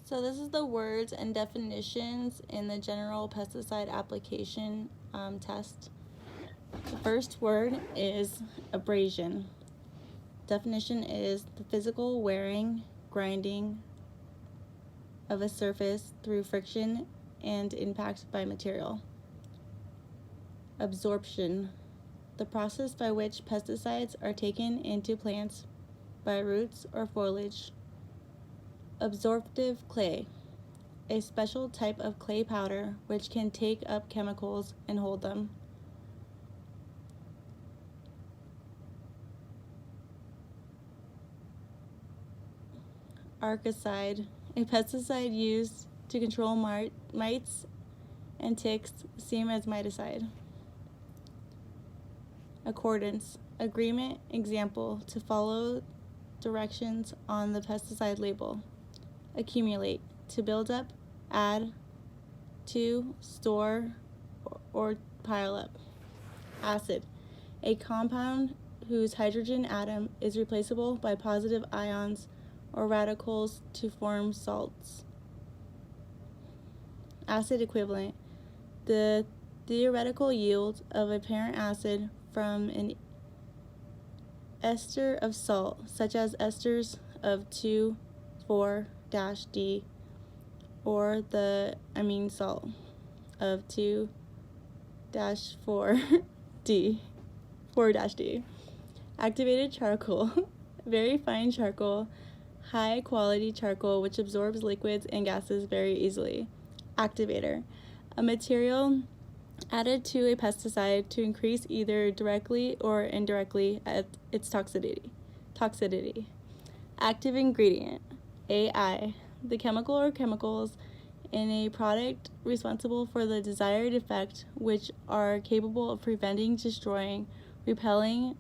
So this is the words and definitions in the general pesticide application test. The first word is abrasion. Definition is the physical wearing, grinding of a surface through friction and impact by material. Absorption, the process by which pesticides are taken into plants by roots or foliage. Absorptive clay, a special type of clay powder which can take up chemicals and hold them. Arcicide, a pesticide used to control mites and ticks, same as miticide. Accordance, agreement, example, to follow directions on the pesticide label. Accumulate, to build up, add to, store, or pile up. Acid, a compound whose hydrogen atom is replaceable by positive ions or radicals to form salts. Acid equivalent, the theoretical yield of a parent acid from an ester of salt, such as esters of 2,4-D, or the amine salt of 2-4-D. 4-D. Activated charcoal, very fine charcoal, high quality charcoal which absorbs liquids and gases very easily. Activator, a material added to a pesticide to increase either directly or indirectly its toxicity. Active ingredient, AI, the chemical or chemicals in a product responsible for the desired effect, which are capable of preventing, destroying, repelling,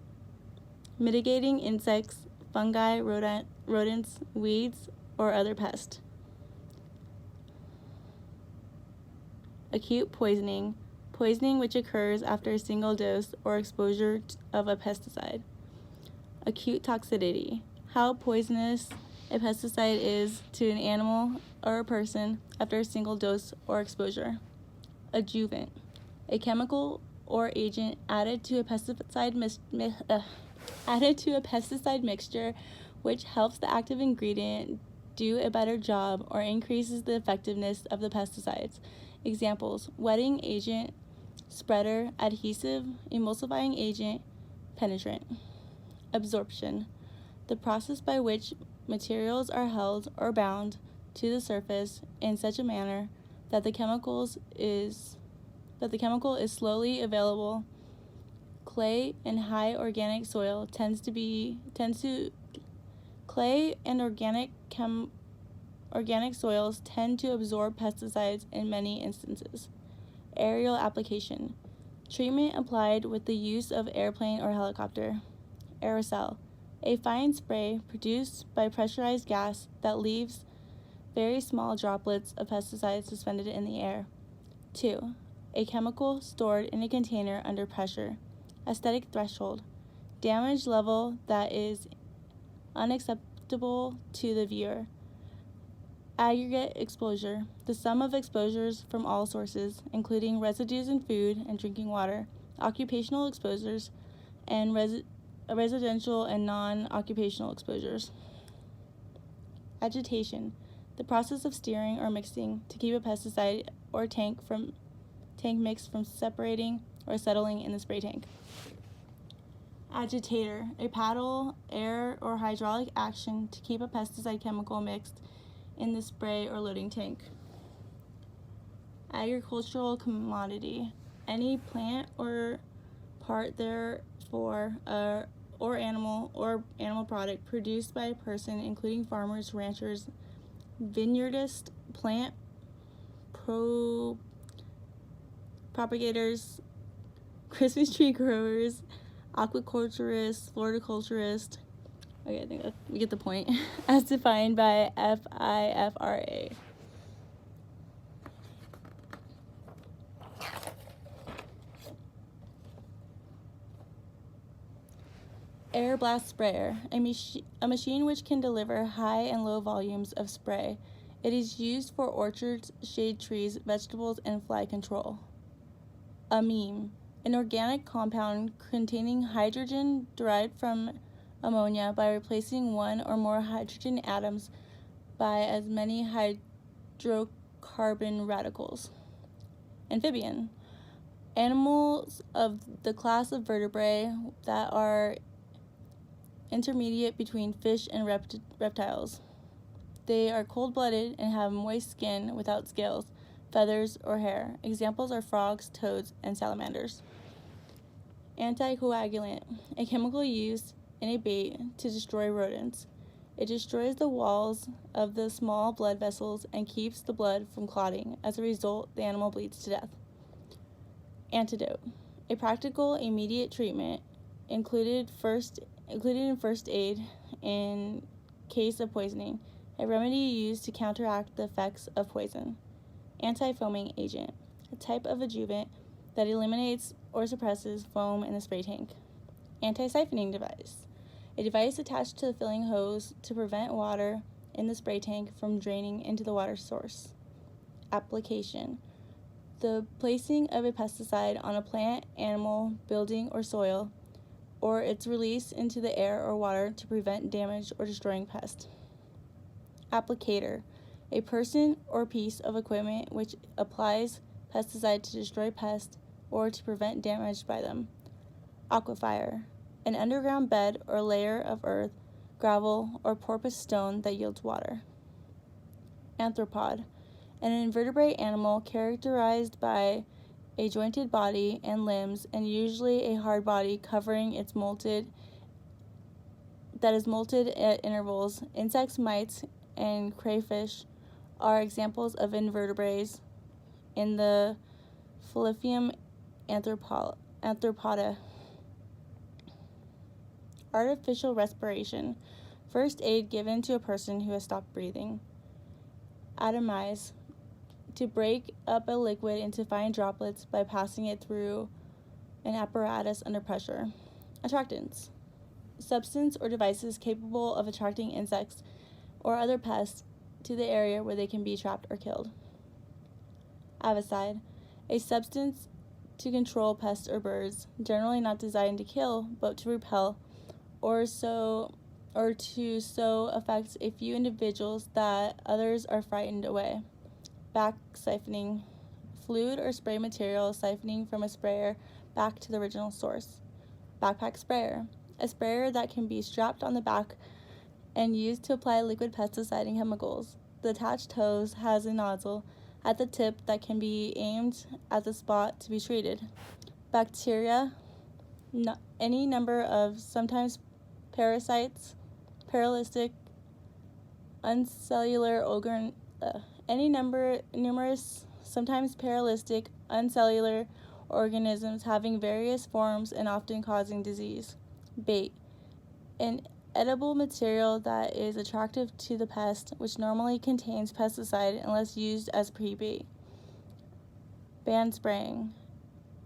mitigating insects, fungi, rodents, weeds, or other pests. Acute poisoning, poisoning which occurs after a single dose or exposure of a pesticide. Acute toxicity, how poisonous a pesticide is to an animal or a person after a single dose or exposure. Adjuvant, a chemical or agent added to a pesticide mixture which helps the active ingredient do a better job or increases the effectiveness of the pesticides. Examples, wetting agent, spreader, adhesive, emulsifying agent, penetrant. Absorption, the process by which materials are held or bound to the surface in such a manner that the chemical is slowly available. Clay and high organic soil clay and organic soils tend to absorb pesticides in many instances. Aerial application, treatment applied with the use of airplane or helicopter. Aerosol, a fine spray produced by pressurized gas that leaves very small droplets of pesticides suspended in the air. 2. A chemical stored in a container under pressure. Aesthetic threshold, damage level that is unacceptable to the viewer. Aggregate exposure, the sum of exposures from all sources, including residues in food and drinking water, occupational exposures, and residential and non-occupational exposures. Agitation, the process of stirring or mixing to keep a pesticide or tank mix from separating or settling in the spray tank. Agitator, a paddle, air, or hydraulic action to keep a pesticide chemical mixed in the spray or loading tank. Agricultural commodity, any plant or part therefore or animal product produced by a person, including farmers, ranchers, vineyardists, plant propagators, Christmas tree growers, aquaculturists, floriculturists. Okay, I think we get the point. As defined by FIFA. Air blast sprayer, a machine which can deliver high and low volumes of spray. It is used for orchards, shade trees, vegetables, and fly control. Amine, an organic compound containing hydrogen derived from ammonia by replacing one or more hydrogen atoms by as many hydrocarbon radicals. Amphibian, animals of the class of vertebrae that are intermediate between fish and reptiles. They are cold-blooded and have moist skin without scales, feathers, or hair. Examples are frogs, toads, and salamanders. Anticoagulant, a chemical used in a bait to destroy rodents. It destroys the walls of the small blood vessels and keeps the blood from clotting. As a result, the animal bleeds to death. Antidote, a practical, immediate treatment included in first aid in case of poisoning, a remedy used to counteract the effects of poison. Anti-foaming agent, a type of adjuvant that eliminates or suppresses foam in the spray tank. Anti-siphoning device, a device attached to the filling hose to prevent water in the spray tank from draining into the water source. Application, the placing of a pesticide on a plant, animal, building, or soil, or its release into the air or water to prevent damage or destroying pests. Applicator, a person or piece of equipment which applies pesticide to destroy pests or to prevent damage by them. Aquifer, an underground bed or layer of earth, gravel, or porous stone that yields water. Arthropod, an invertebrate animal characterized by a jointed body and limbs and usually a hard body covering its molted at intervals. Insects, mites, and crayfish are examples of invertebrates in the Phyllopium Arthropoda. Artificial respiration, first aid given to a person who has stopped breathing. Atomize, to break up a liquid into fine droplets by passing it through an apparatus under pressure. Attractants, substance or devices capable of attracting insects or other pests to the area where they can be trapped or killed. Avicide, a substance to control pests or birds, generally not designed to kill but to repel or to so affect a few individuals that others are frightened away. Back siphoning, fluid or spray material siphoning from a sprayer back to the original source. Backpack sprayer, a sprayer that can be strapped on the back and used to apply liquid pesticide and chemicals. The attached hose has a nozzle at the tip that can be aimed at the spot to be treated. Bacteria, any number of sometimes parasites, paralytic, uncellular numerous, sometimes paralytic, uncellular organisms having various forms and often causing disease. Bait, an edible material that is attractive to the pest, which normally contains pesticide unless used as pre-bait. Band spraying,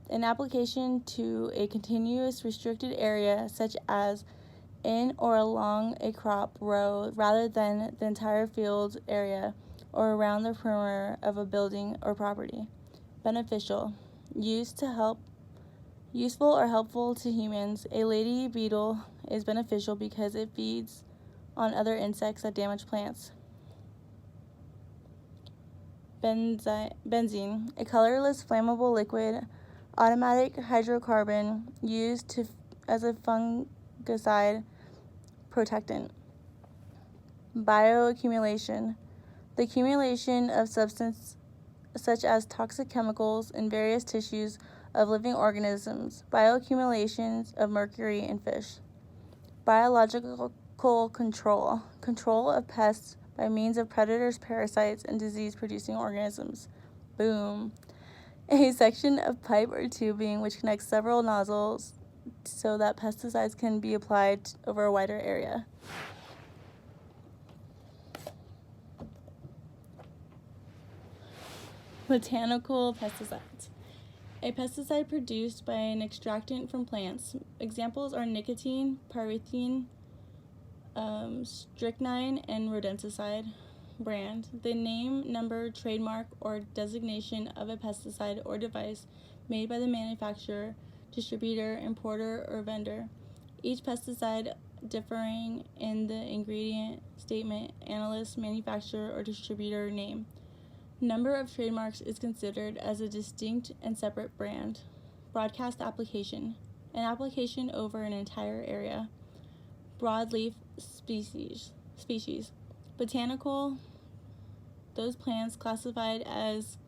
an application to a continuous restricted area such as in or along a crop row rather than the entire field area or around the perimeter of a building or property. Beneficial, useful or helpful to humans. A lady beetle is beneficial because it feeds on other insects that damage plants. Benzene, a colorless flammable liquid, automatic hydrocarbon used as a fungicide protectant. Bioaccumulation, the accumulation of substances such as toxic chemicals in various tissues of living organisms. Bioaccumulations of mercury in fish. Biological control of pests by means of predators, parasites, and disease-producing organisms. Boom. A section of pipe or tubing which connects several nozzles so that pesticides can be applied over a wider area. Botanical pesticides. A pesticide produced by an extractant from plants. Examples are nicotine, pyrethrin, strychnine, and rodenticide. brand, the name, number, trademark, or designation of a pesticide or device made by the manufacturer, distributor, importer, or vendor. Each pesticide differing in the ingredient, statement, analyst, manufacturer, or distributor name. Number of trademarks is considered as a distinct and separate brand. Broadcast application, an application over an entire area. Broadleaf species. Botanical, those plants classified as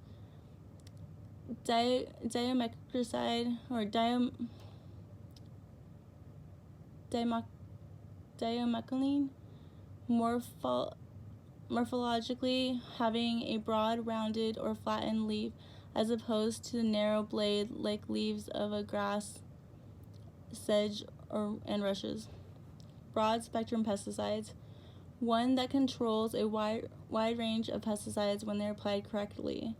diamecricide or diamecline, morphologically having a broad, rounded, or flattened leaf as opposed to the narrow blade like leaves of a grass, sedge, and rushes. Broad spectrum pesticides, one that controls a wide range of pesticides when they're applied correctly.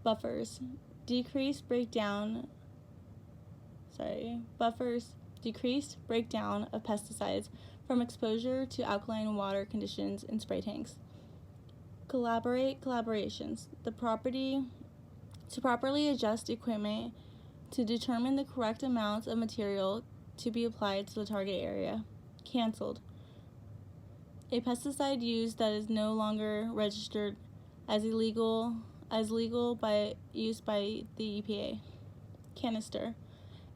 Buffers, decreased breakdown of pesticides from exposure to alkaline water conditions in spray tanks. Collaborations, to properly adjust equipment to determine the correct amounts of material to be applied to the target area. Canceled, a pesticide used that is no longer registered as legal by use by the EPA. Canister,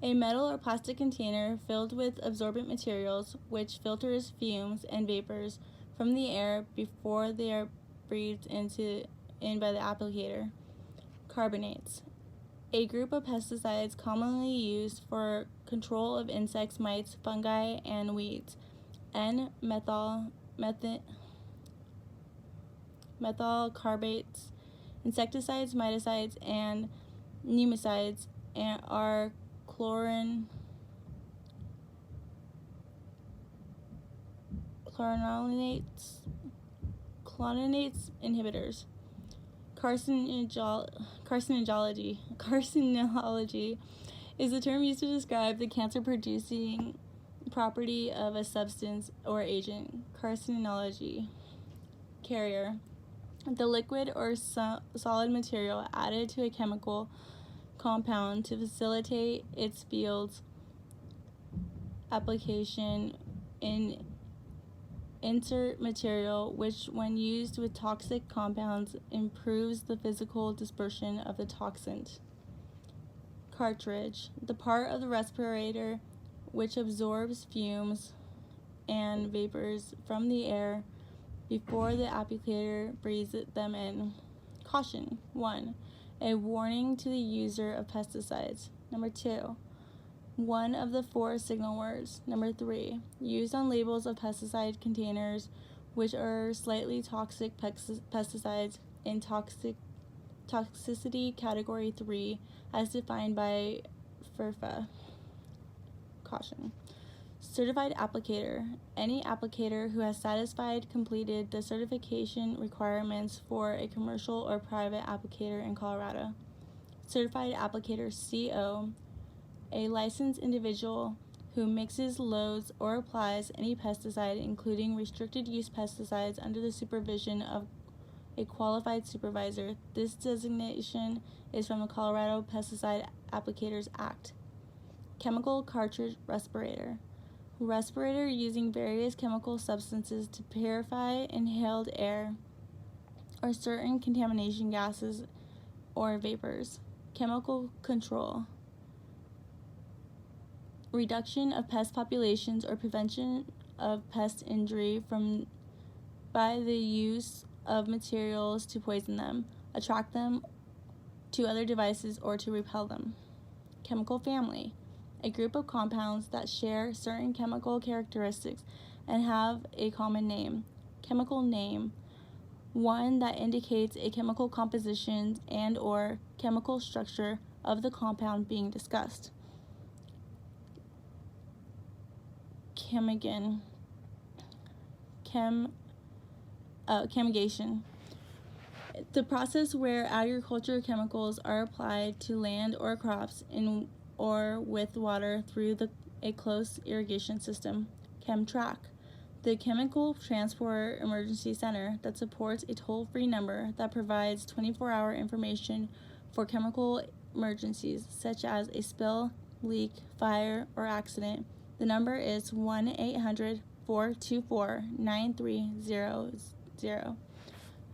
a metal or plastic container filled with absorbent materials which filters fumes and vapors from the air before they are breathed in by the applicator. Carbonates, a group of pesticides commonly used for control of insects, mites, fungi, and weeds. Methyl carbates, insecticides, miticides, and nematicides, and are chlorinates inhibitors. Carcinology is the term used to describe the cancer-producing property of a substance or agent. Carcinology. Carrier, the liquid or solid material added to a chemical compound to facilitate its field's application in insert material, which when used with toxic compounds improves the physical dispersion of the toxin. Cartridge, the part of the respirator which absorbs fumes and vapors from the air before the applicator breathes them in. Caution. 1. A warning to the user of pesticides. 2. One of the 4 signal words. 3. Used on labels of pesticide containers which are slightly toxic pesticides in toxicity category 3 as defined by FERPA. Caution. Certified applicator, any applicator who has completed the certification requirements for a commercial or private applicator in Colorado. Certified applicator CO, a licensed individual who mixes, loads, or applies any pesticide, including restricted use pesticides, under the supervision of a qualified supervisor. This designation is from the Colorado Pesticide Applicators Act. Chemical cartridge respirator using various chemical substances to purify inhaled air or certain contamination gases or vapors. Chemical control, reduction of pest populations or prevention of pest injury by the use of materials to poison them, attract them to other devices, or to repel them. Chemical family, a group of compounds that share certain chemical characteristics and have a common name. Chemical name, one that indicates a chemical composition and or chemical structure of the compound being discussed. Chemigation, the process where agricultural chemicals are applied to land or crops in or with water through a close irrigation system. Chemtrack, The Chemical Transport Emergency Center that supports a toll-free number that provides 24-hour information for chemical emergencies such as a spill, leak, fire, or accident. The number is 1-800-424-9300.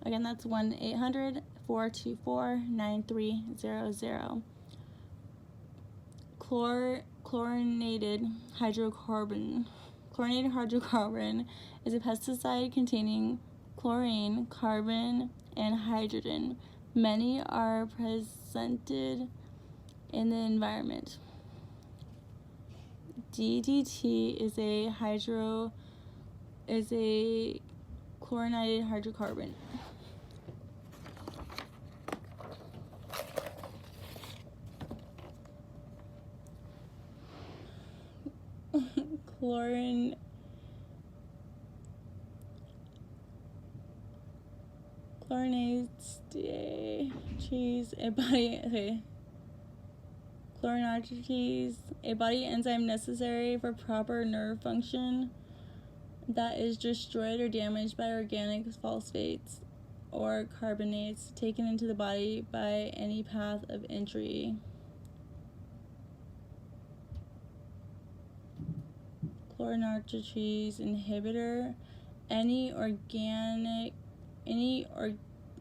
Again, that's 1-800-424-9300. Chlorinated hydrocarbon. Chlorinated hydrocarbon is a pesticide containing chlorine, carbon, and hydrogen. Many are presented in the environment. DDT is a chlorinated hydrocarbon. Chlorinates a body enzyme necessary for proper nerve function that is destroyed or damaged by organic phosphates or carbonates taken into the body by any path of entry. Chlorinates inhibitor any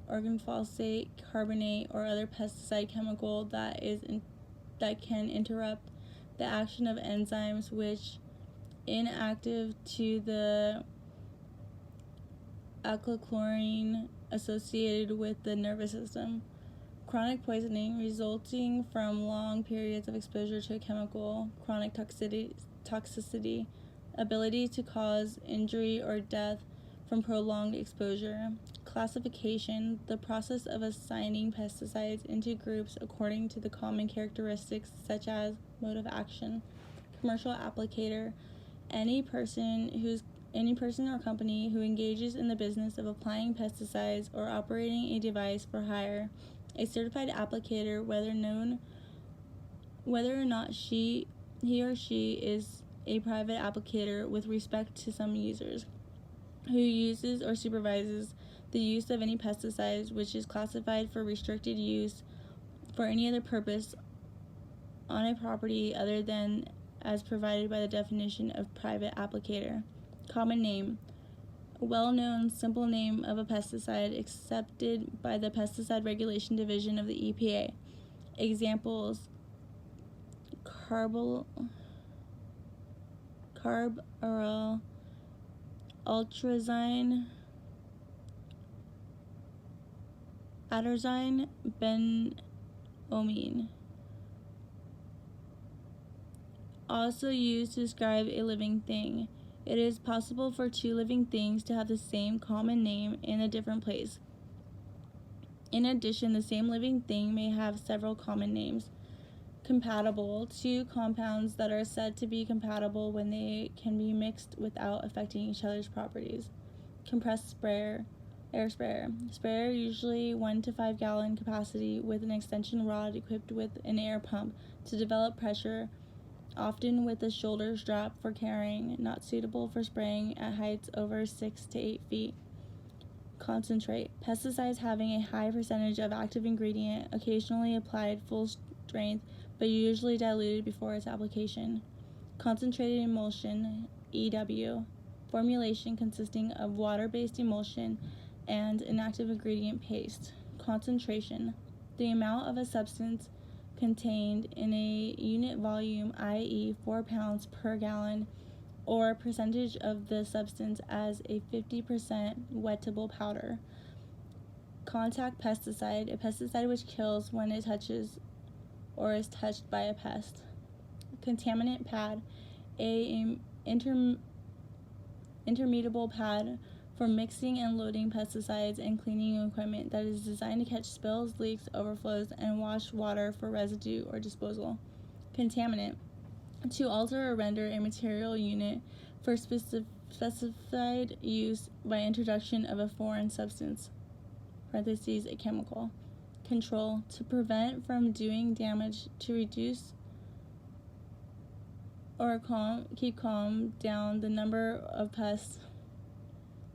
organophosphate, carbonate, or other pesticide chemical that can interrupt the action of enzymes which inactive to the alkylchlorine associated with the nervous system. Chronic poisoning resulting from long periods of exposure to a chemical. Chronic toxicity, ability to cause injury or death from prolonged exposure. Classification, the process of assigning pesticides into groups according to the common characteristics such as mode of action. Commercial applicator, any person or company who engages in the business of applying pesticides or operating a device for hire. A certified applicator, whether or not he or she is a private applicator with respect to some users, who uses or supervises the use of any pesticides which is classified for restricted use for any other purpose on a property other than as provided by the definition of private applicator. Common name, well-known simple name of a pesticide accepted by the Pesticide Regulation Division of the EPA. Examples: carbaryl, atrazine, benzoamine. Also used to describe a living thing. It is possible for two living things to have the same common name in a different place. In addition, the same living thing may have several common names. Compatible, two compounds that are said to be compatible when they can be mixed without affecting each other's properties. Compressed sprayer, air sprayer. Sprayer usually 1 to 5 gallon capacity with an extension rod equipped with an air pump to develop pressure, often with a shoulder strap for carrying, not suitable for spraying at heights over 6 to 8 feet. Concentrate, pesticides having a high percentage of active ingredient, occasionally applied full strength, but usually diluted before its application. Concentrated emulsion, EW, formulation consisting of water-based emulsion and an active ingredient paste. Concentration, the amount of a substance contained in a unit volume, i.e. 4 pounds per gallon, or percentage of the substance as a 50% wettable powder. Contact pesticide, a pesticide which kills when it touches or is touched by a pest. Contaminant pad, a intermediate pad for mixing and loading pesticides and cleaning equipment that is designed to catch spills, leaks, overflows, and wash water for residue or disposal. Contaminant, to alter or render a material unit for specified use by introduction of a foreign substance, parentheses, a chemical. Control, to prevent from doing damage, to reduce or keep calm down the number of pests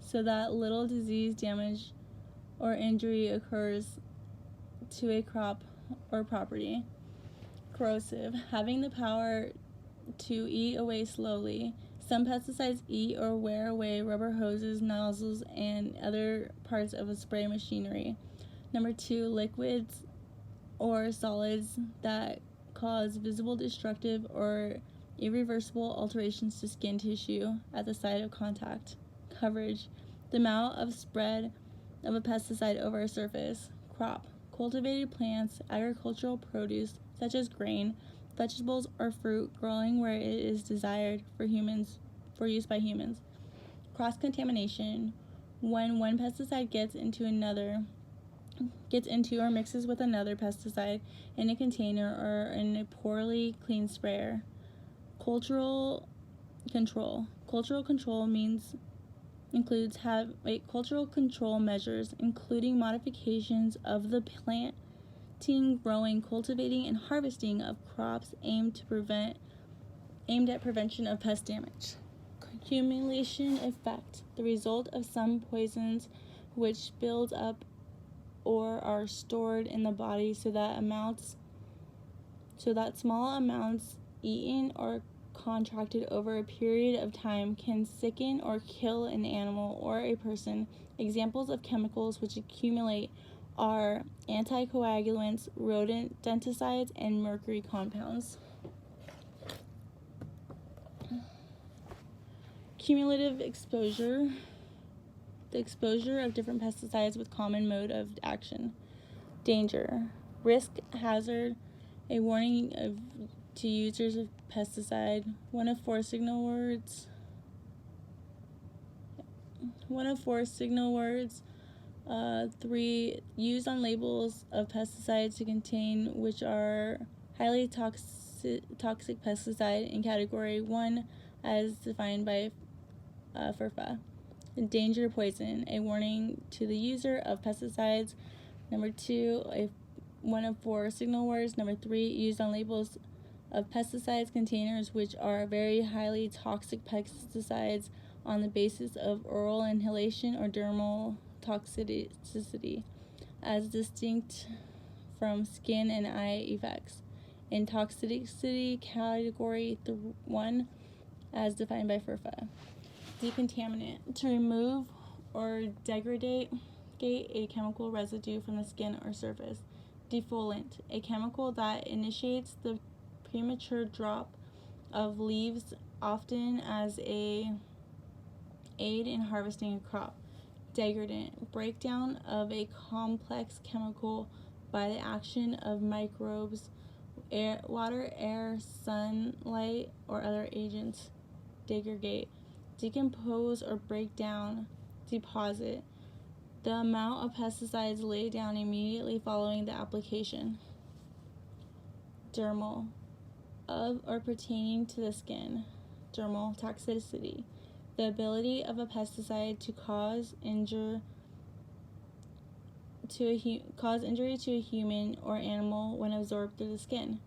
so that little disease, damage, or injury occurs to a crop or property. Corrosive, having the power to eat away slowly. Some pesticides eat or wear away rubber hoses, nozzles, and other parts of a spray machinery. Number 2, liquids or solids that cause visible, destructive, or irreversible alterations to skin tissue at the site of contact. Coverage, the amount of spread of a pesticide over a surface. Crop, cultivated plants, agricultural produce such as grain, vegetables, or fruit growing where it is desired for use by humans. Cross-contamination, when one pesticide gets into or mixes with another pesticide in a container or in a poorly cleaned sprayer. Cultural control includes cultural control measures, including modifications of the planting, growing, cultivating, and harvesting of crops aimed at prevention of pest damage. Accumulation effect, the result of some poisons which build up or are stored in the body so that small amounts eaten or contracted over a period of time can sicken or kill an animal or a person. Examples of chemicals which accumulate are anticoagulants, rodenticides, and mercury compounds. Cumulative exposure, the exposure of different pesticides with common mode of action. Danger, risk, hazard, a warning to users of pesticide. One of four signal words. 3, used on labels of pesticides to contain which are highly toxic pesticide in category 1 as defined by FERPA. Danger, poison, a warning to the user of pesticides. Number 2, one of 4 signal words. Number 3, used on labels of pesticides containers which are very highly toxic pesticides on the basis of oral inhalation or dermal toxicity, as distinct from skin and eye effects. In toxicity category 1, as defined by FERPA. Decontaminant, to remove or degrade a chemical residue from the skin or surface. Defoliant, a chemical that initiates the premature drop of leaves, often as a aid in harvesting a crop. Degradant, breakdown of a complex chemical by the action of microbes, water, air, sunlight, or other agents. Degrade, decompose or break down. Deposit, the amount of pesticides laid down immediately following the application. Dermal, of or pertaining to the skin. Dermal toxicity, the ability of a pesticide to cause injury to a human or animal when absorbed through the skin.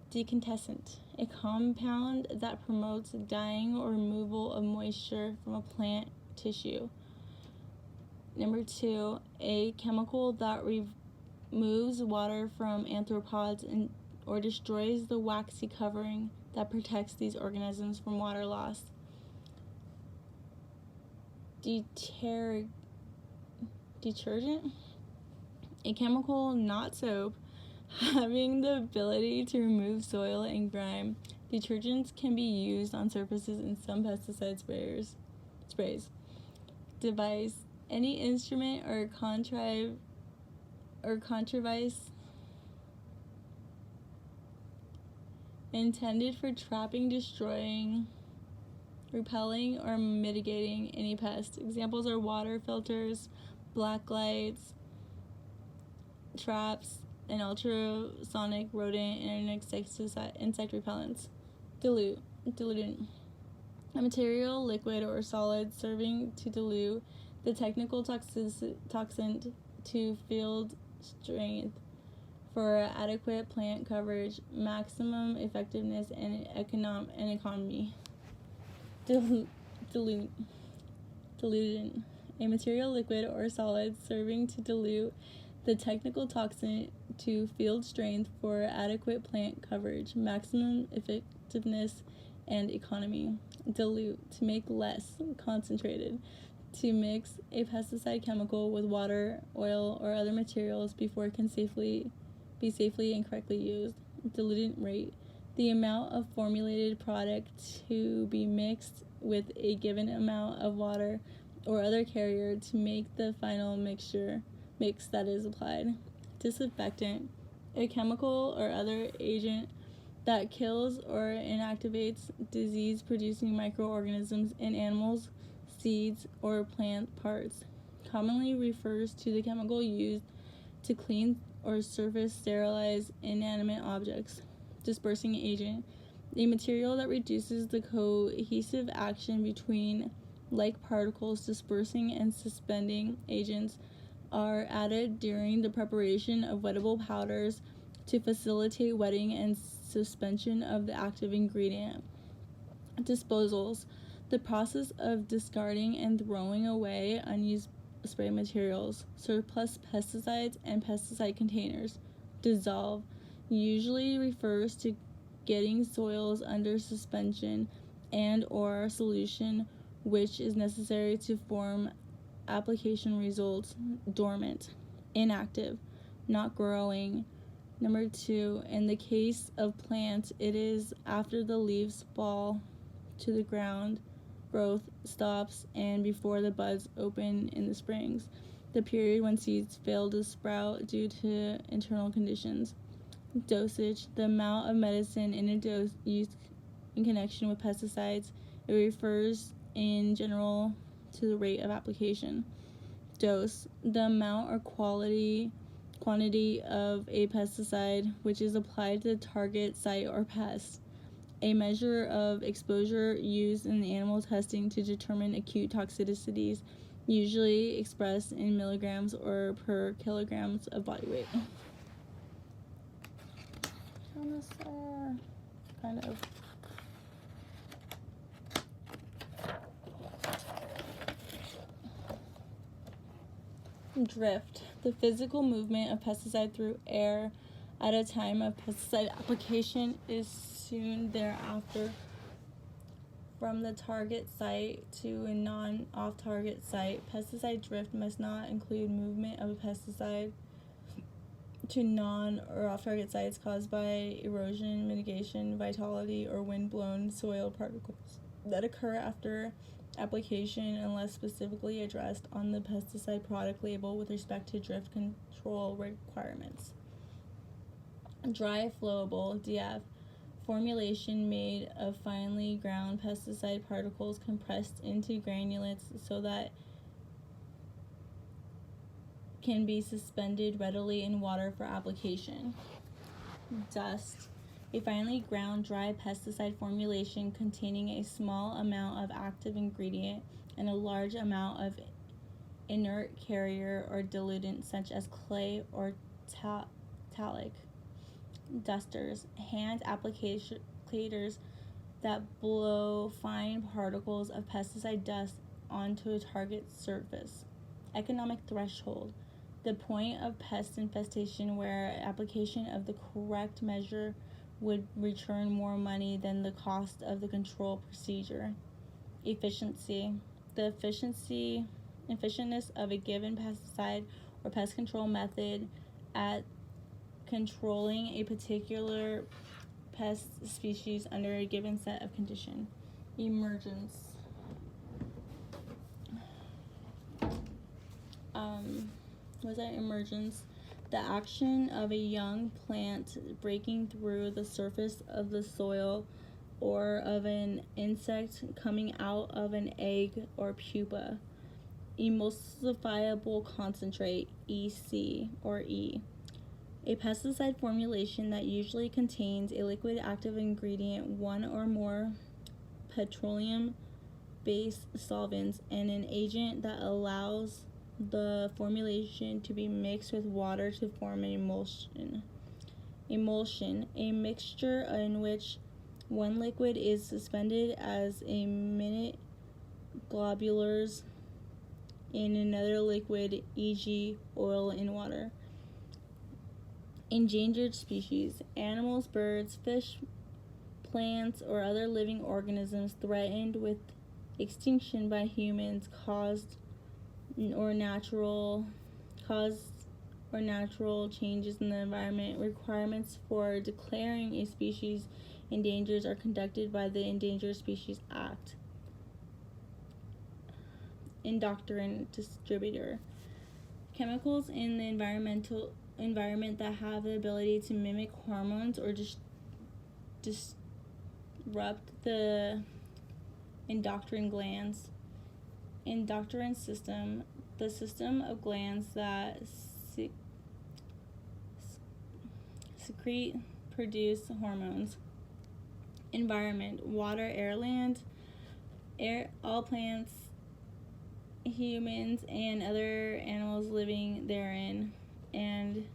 Decontescent, a compound that promotes dyeing or removal of moisture from a plant tissue. Number 2, a chemical that removes water from arthropods or destroys the waxy covering that protects these organisms from water loss. Detergent, a chemical, not soap, having the ability to remove soil and grime. Detergents can be used on surfaces in some pesticide sprays. Device, any instrument or contrivance intended for trapping, destroying, repelling, or mitigating any pest. Examples are water filters, black lights, traps, and ultrasonic rodent and insect repellents. Diluent, a material, liquid, or solid serving to dilute the technical toxin to field strength for adequate plant coverage, maximum effectiveness, and economy. Dilute, Diluent. A material, liquid, or solid serving to dilute the technical toxin to field strength for adequate plant coverage, maximum effectiveness, and economy. Dilute. To make less concentrated. To mix a pesticide chemical with water, oil, or other materials before it can be safely and correctly used. Diluent rate. The amount of formulated product to be mixed with a given amount of water or other carrier to make the final mix that is applied. Disinfectant. A chemical or other agent that kills or inactivates disease-producing microorganisms in animals, seeds, or plant parts. Commonly refers to the chemical used to clean or surface sterilize inanimate objects. Dispersing agent. A material that reduces the cohesive action between like particles. Dispersing and suspending agents are added during the preparation of wettable powders to facilitate wetting and suspension of the active ingredient. Disposals. The process of discarding and throwing away unused spray materials, surplus pesticides, and pesticide containers. Dissolve. Usually refers to getting soils under suspension and or solution which is necessary to form application results. Dormant. Inactive. Not growing. Number 2, in the case of plants, it is after the leaves fall to the ground, growth stops, and before the buds open in the springs, the period when seeds fail to sprout due to internal conditions. Dosage. The amount of medicine in a dose used in connection with pesticides. It refers in general to the rate of application. Dose. The amount or quantity of a pesticide which is applied to the target site or pest. A measure of exposure used in animal testing to determine acute toxicities, usually expressed in milligrams or per kilograms of body weight. Kind of. Drift. The physical movement of pesticide through air at a time of pesticide application is soon thereafter from the target site to a non-off-target site. Pesticide drift must not include movement of a pesticide to non- or off-target sites caused by erosion, mitigation, vitality, or wind-blown soil particles that occur after application unless specifically addressed on the pesticide product label with respect to drift control requirements. Dry flowable DF. Formulation made of finely ground pesticide particles compressed into granulates so that can be suspended readily in water for application. Dust. A finely ground dry pesticide formulation containing a small amount of active ingredient and a large amount of inert carrier or diluent such as clay or talc. Dusters. Hand applicators that blow fine particles of pesticide dust onto a target surface. Economic threshold. The point of pest infestation where application of the correct measure would return more money than the cost of the control procedure. Efficiency. The efficientness of a given pesticide or pest control method at controlling a particular pest species under a given set of conditions. Emergence. Emergence? The action of a young plant breaking through the surface of the soil or of an insect coming out of an egg or pupa. Emulsifiable concentrate, EC or E. A pesticide formulation that usually contains a liquid active ingredient, one or more petroleum-based solvents, and an agent that allows the formulation to be mixed with water to form an emulsion. Emulsion, a mixture in which one liquid is suspended as a minute globulars in another liquid, e.g., oil in water. Endangered species: animals, birds, fish, plants, or other living organisms threatened with extinction by humans caused or natural changes in the environment. Requirements for declaring a species endangered are conducted by the Endangered Species Act. Endocrine distributor: chemicals in the environment that have the ability to mimic hormones or disrupt the endocrine glands. Endocrine system: the system of glands that secrete, produce hormones. Environment: water, air, land. Air: all plants, humans, and other animals living therein, and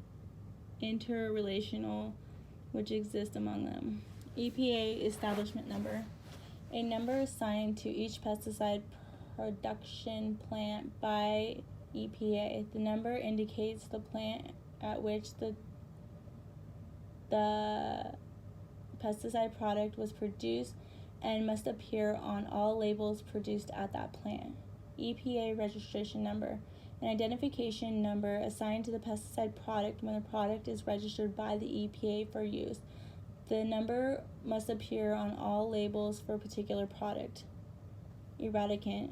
interrelational which exist among them. EPA establishment number: a number assigned to each pesticide production plant by EPA. The number indicates the plant at which the pesticide product was produced and must appear on all labels produced at that plant. EPA registration number: an identification number assigned to the pesticide product when the product is registered by the EPA for use. The number must appear on all labels for a particular product. Eradicant: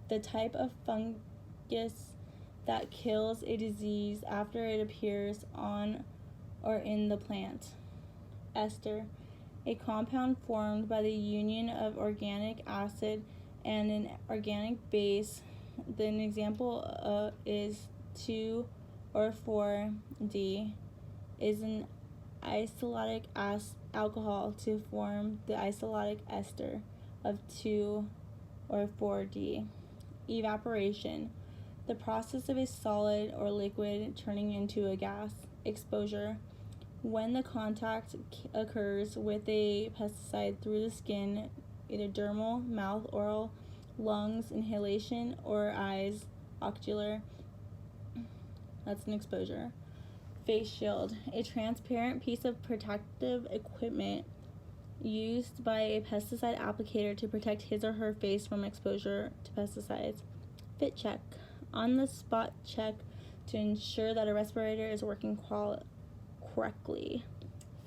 the type of fungus that kills a disease after it appears on or in the plant. Ester: a compound formed by the union of organic acid and an organic base. An example is 2 or 4-D is an isolytic alcohol to form the isolytic ester of 2 or 4-D. Evaporation: the process of a solid or liquid turning into a gas. Exposure: when the contact occurs with a pesticide through the skin, either dermal, mouth, oral, lungs, inhalation, or eyes, ocular. That's an exposure. Face shield: a transparent piece of protective equipment used by a pesticide applicator to protect his or her face from exposure to pesticides. Fit check: on-the-spot check to ensure that a respirator is working correctly.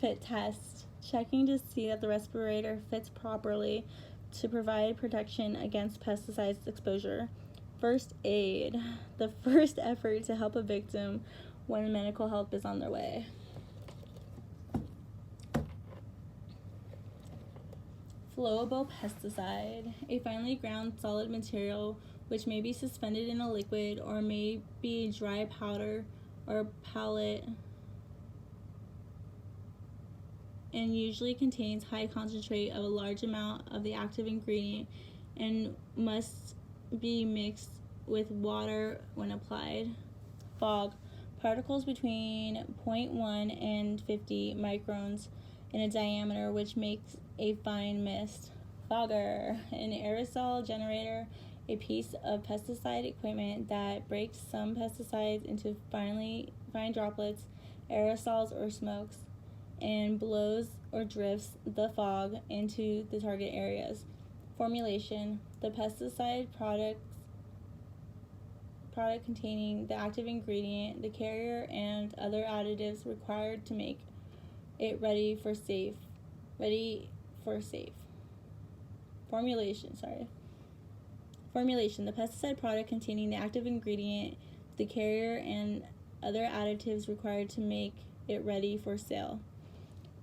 Fit test: checking to see that the respirator fits properly to provide protection against pesticides exposure. First aid: the first effort to help a victim when medical help is on their way. Flowable pesticide: a finely ground solid material which may be suspended in a liquid or may be dry powder or pellet, and usually contains high concentrate of a large amount of the active ingredient and must be mixed with water when applied. Fog: particles between 0.1 and 50 microns in a diameter which makes a fine mist. Fogger: an aerosol generator, a piece of pesticide equipment that breaks some pesticides into fine droplets, aerosols, or smokes, and blows or drifts the fog into the target areas. Formulation: the pesticide product containing the active ingredient, the carrier, and other additives required to make it ready for safe. Formulation: the pesticide product containing the active ingredient, the carrier, and other additives required to make it ready for sale.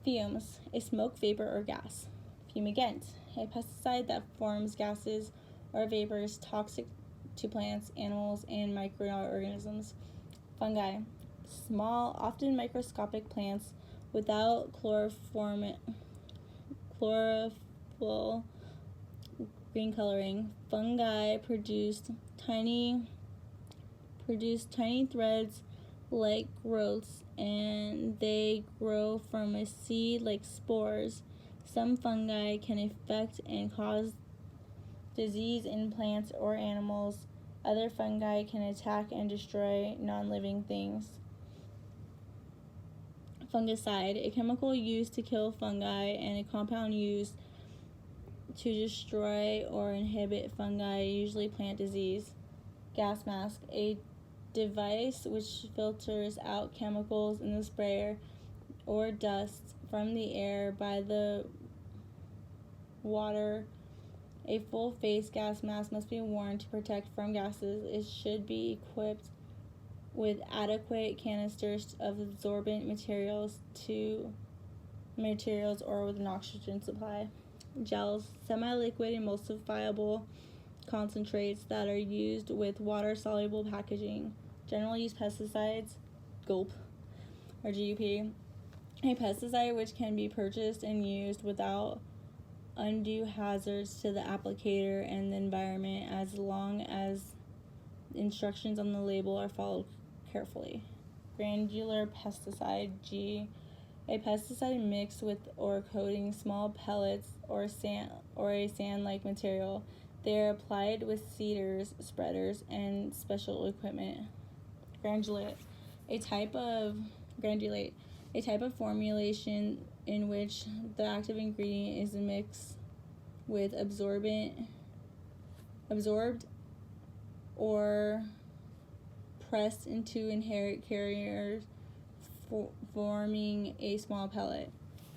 Fumes: a smoke, vapor, or gas. Fumigant: a pesticide that forms gases or vapors toxic to plants, animals, and microorganisms. Fungi: small, often microscopic plants without chlorophyll green coloring. Fungi produce tiny threads like growths, and they grow from a seed like spores. Some fungi can infect and cause disease in plants or animals Other fungi can attack and destroy non-living things. Fungicide, a chemical used to kill fungi and a compound used to destroy or inhibit fungi, usually plant disease. Gas mask, a device which filters out chemicals in the sprayer or dust from the air by the water. A full face gas mask must be worn to protect from gases. It should be equipped with adequate canisters of absorbent materials or with an oxygen supply. Gels, semi-liquid emulsifiable concentrates that are used with water-soluble packaging. Generally use pesticides, GULP, or GUP, a pesticide which can be purchased and used without undue hazards to the applicator and the environment as long as instructions on the label are followed carefully. Granular pesticide, G, a pesticide mixed with or coating small pellets or a sand-like material. They are applied with seeders, spreaders, and special equipment. Granulate, a type of formulation in which the active ingredient is mixed with absorbed or pressed into inherent carriers, forming a small pellet.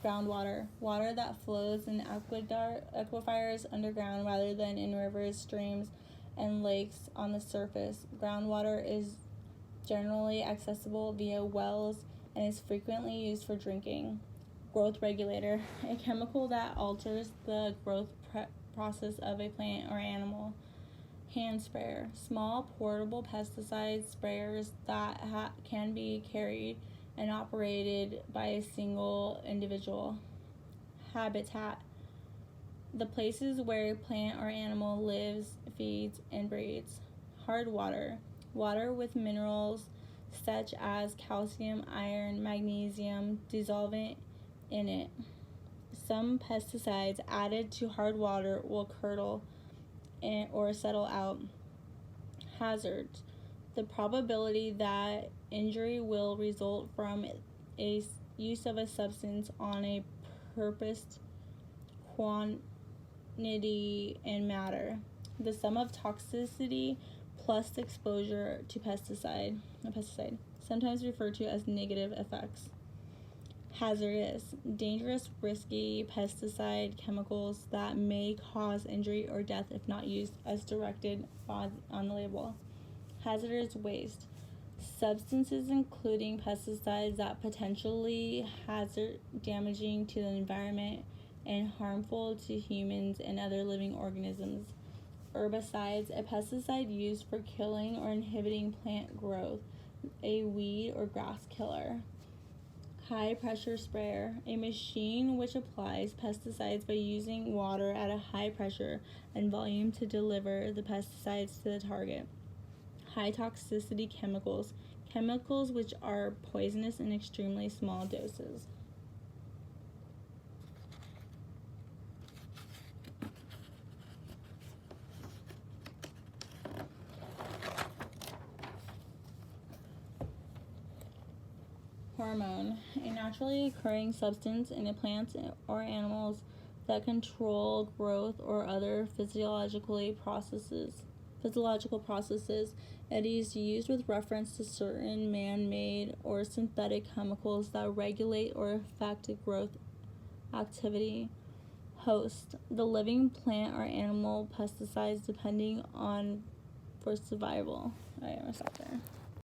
Groundwater, water that flows in aquifers underground rather than in rivers, streams, and lakes on the surface. Groundwater is generally accessible via wells and is frequently used for drinking. Growth regulator, a chemical that alters the growth process of a plant or animal. Hand sprayer, small portable pesticide sprayers that can be carried and operated by a single individual. Habitat, the places where a plant or animal lives, feeds, and breeds. Hard water, water with minerals such as calcium, iron, magnesium dissolvent in it. Some pesticides added to hard water will curdle or settle out. Hazards, the probability that injury will result from a use of a substance on a purposed quantity and matter. The sum of toxicity plus exposure to pesticide, sometimes referred to as negative effects. Hazardous, dangerous, risky pesticide chemicals that may cause injury or death if not used as directed on the label. Hazardous waste, substances including pesticides that potentially damaging to the environment and harmful to humans and other living organisms. Herbicides, a pesticide used for killing or inhibiting plant growth, a weed or grass killer. High pressure sprayer, a machine which applies pesticides by using water at a high pressure and volume to deliver the pesticides to the target. High toxicity chemicals, chemicals which are poisonous in extremely small doses. Hormone, a naturally occurring substance in a plant or animals that control growth or other physiological processes. It is used with reference to certain man-made or synthetic chemicals that regulate or affect growth activity. Host, the living plant or animal pesticides depending on for survival. I'm gonna stop there.